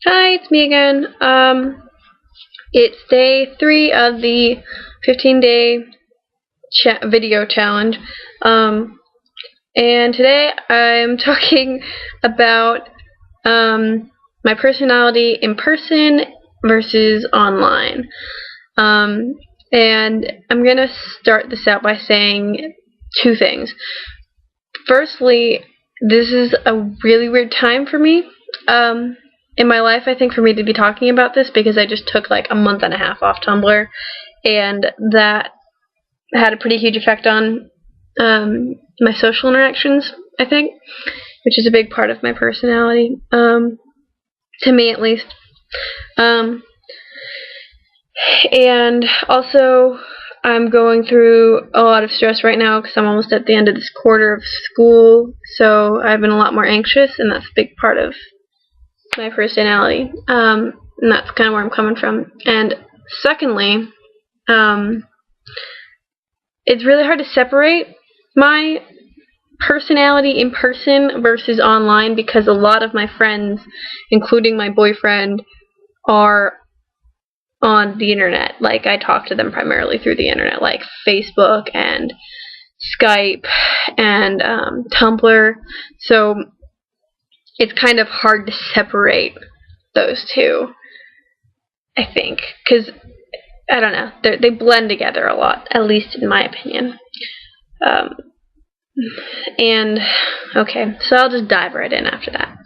Hi, it's me again. It's day 3 of the 15-day video challenge. And today I'm talking about my personality in person versus online. And I'm going to start this out by saying two things. Firstly, this is a really weird time for me. In my life, I think, for me to be talking about this, because I just took like a month and a half off Tumblr, and that had a pretty huge effect on my social interactions, I think, which is a big part of my personality, to me at least. And also, I'm going through a lot of stress right now because I'm almost at the end of this quarter of school, so I've been a lot more anxious, and that's a big part of my personality, and that's kind of where I'm coming from. And secondly, it's really hard to separate my personality in person versus online, because a lot of my friends, including my boyfriend, are on the internet. Like, I talk to them primarily through the internet, like Facebook and Skype and Tumblr, so it's kind of hard to separate those two, I think, because, I don't know, they blend together a lot, at least in my opinion. And, okay, so I'll just dive right in after that.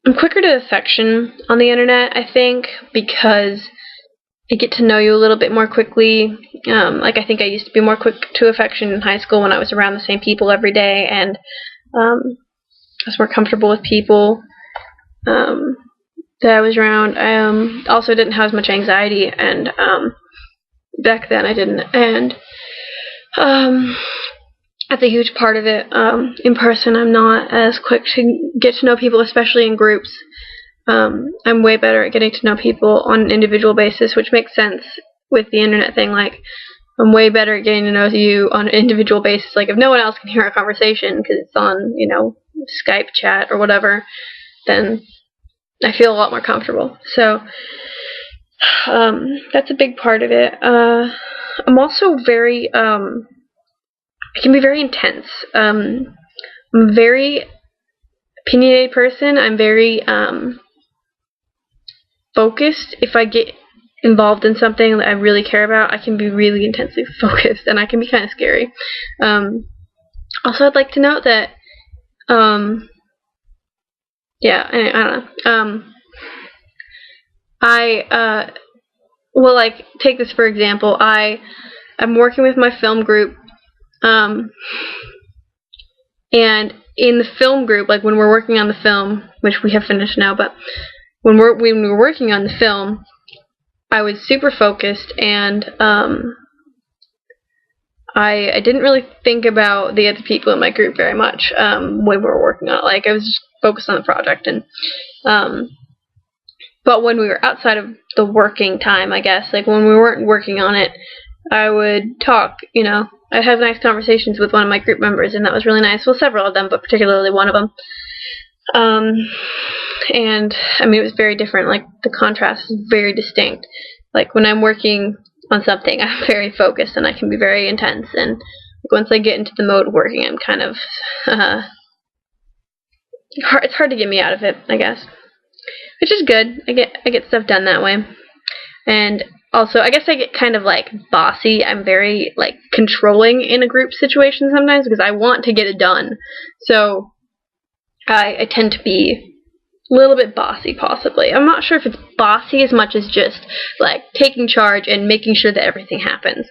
I'm quicker to affection on the internet, I think, because I get to know you a little bit more quickly. I think I used to be more quick to affection in high school when I was around the same people every day, and I was more comfortable with people that I was around. I also didn't have as much anxiety, and back then I didn't, and that's a huge part of it. In person, I'm not as quick to get to know people, especially in groups. I'm way better at getting to know people on an individual basis, which makes sense with the internet thing. Like, I'm way better at getting to know you on an individual basis. Like, if no one else can hear our conversation because it's on, Skype chat or whatever, then I feel a lot more comfortable. So, that's a big part of it. I'm also very, I can be very intense. I'm a very opinionated person. I'm very, focused. If I get involved in something that I really care about, I can be really intensely focused, and I can be kind of scary. Also, I'd like to note that, I don't know. Take this for example. I'm working with my film group, and in the film group, like when we're working on the film, which we have finished now, but when we were working on the film, I was super focused, and I didn't really think about the other people in my group very much when we were working on it. Like, I was just focused on the project, and but when we were outside of the working time, I guess, like when we weren't working on it, I would talk. I'd have nice conversations with one of my group members, and that was really nice. Well, several of them, but particularly one of them. And I mean, it was very different. Like, the contrast is very distinct. Like, when I'm working on something, I'm very focused, and I can be very intense, and once I get into the mode of working, I'm kind of it's hard to get me out of it, I guess, which is good. I get stuff done that way. And also, I guess I get kind of like bossy. I'm very like controlling in a group situation sometimes because I want to get it done, so I tend to be a little bit bossy, possibly. I'm not sure if it's bossy as much as just, like, taking charge and making sure that everything happens.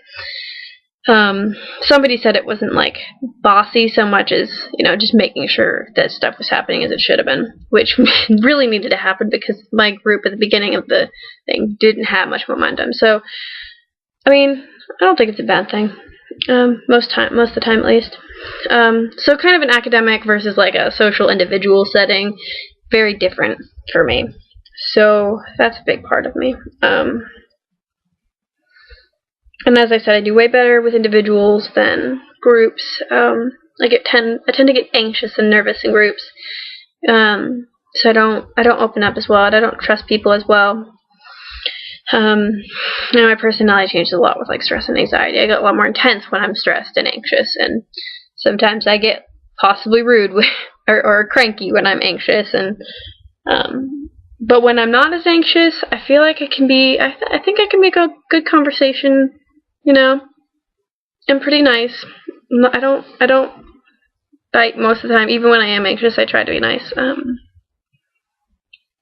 Somebody said it wasn't, like, bossy so much as, just making sure that stuff was happening as it should have been, which really needed to happen because my group at the beginning of the thing didn't have much momentum. So, I mean, I don't think it's a bad thing. Most of the time, at least. So kind of an academic versus, like, a social individual setting. Very different for me. So that's a big part of me. And as I said, I do way better with individuals than groups. I tend to get anxious and nervous in groups. So I don't open up as well, and I don't trust people as well. My personality changes a lot with like stress and anxiety. I get a lot more intense when I'm stressed and anxious, and sometimes I get possibly rude or cranky when I'm anxious. And but when I'm not as anxious, I feel like I can be. I think I can make a good conversation. I'm pretty nice. I don't bite most of the time. Even when I am anxious, I try to be nice.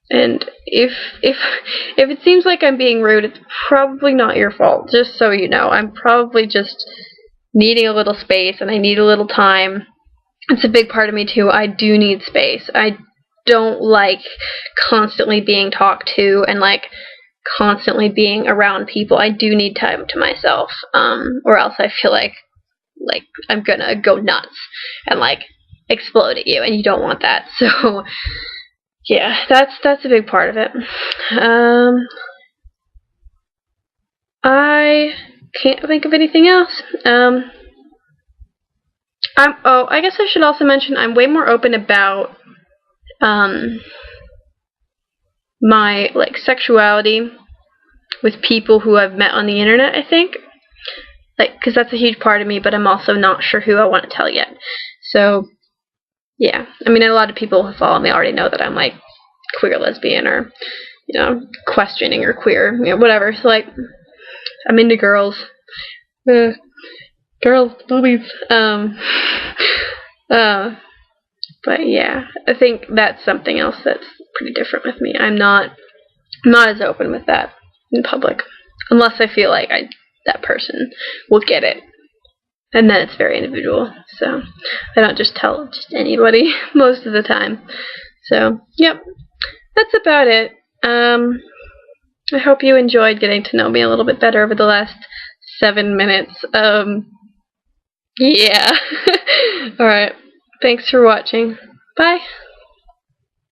And if it seems like I'm being rude, it's probably not your fault, just so you know. I'm probably just needing a little space, and I need a little time. It's a big part of me, too. I do need space. I don't like constantly being talked to and, like, constantly being around people. I do need time to myself, or else I feel like I'm gonna go nuts and, like, explode at you, and you don't want that. So yeah, that's a big part of it. I can't think of anything else. I guess I should also mention I'm way more open about my like sexuality with people who I've met on the internet, I think. Like, because that's a huge part of me, but I'm also not sure who I want to tell yet. So yeah, I mean, a lot of people who follow me already know that I'm, like, queer lesbian or, questioning or queer, whatever. So, like, I'm into girls. Girls, boobies. But, yeah, I think that's something else that's pretty different with me. I'm not as open with that in public, unless I feel like that person will get it. And then it's very individual, so I don't just tell just anybody most of the time. So, yep, that's about it. I hope you enjoyed getting to know me a little bit better over the last 7 minutes. Yeah. Alright, thanks for watching. Bye.